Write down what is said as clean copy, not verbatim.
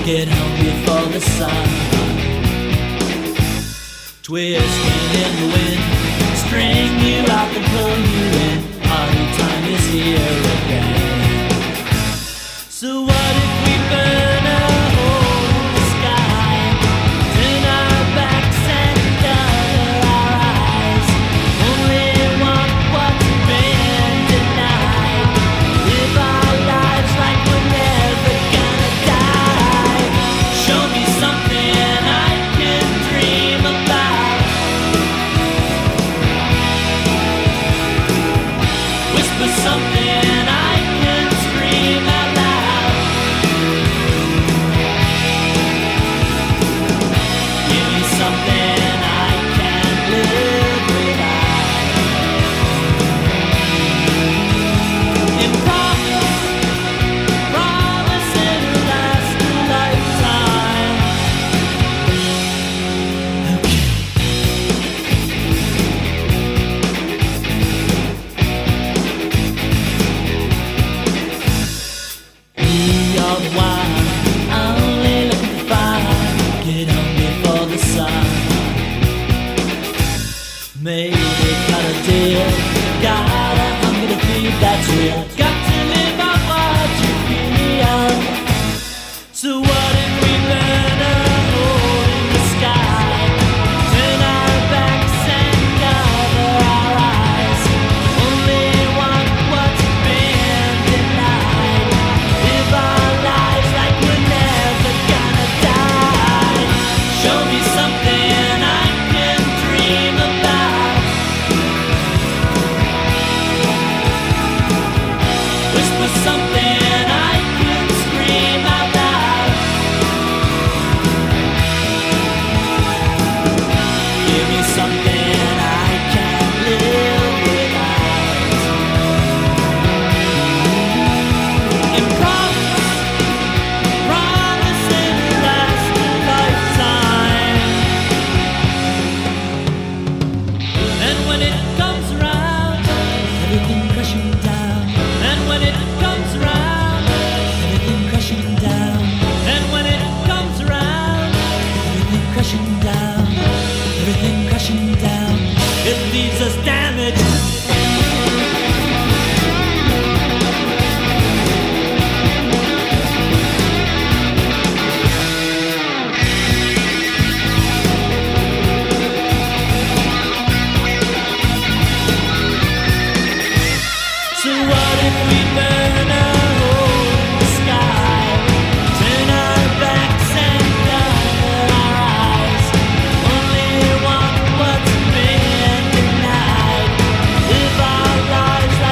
Get home before the sun. Twisting in the wind, string you out and pull you in. Party time is here again. So what if we burn a hole in the sky, turn our backs and cover our eyes? Only want what's been denied. Live our lives like we're never gonna die. Show me something I can dream about. Whisper something I can scream out loud. Give me something I can't live without. And promise it'll last a lifetime. We are the wild, only looking to find. Get home before the sun. Maybe cut a deal. Got a hunger to feed, that's real. Got to live out what you feel. So what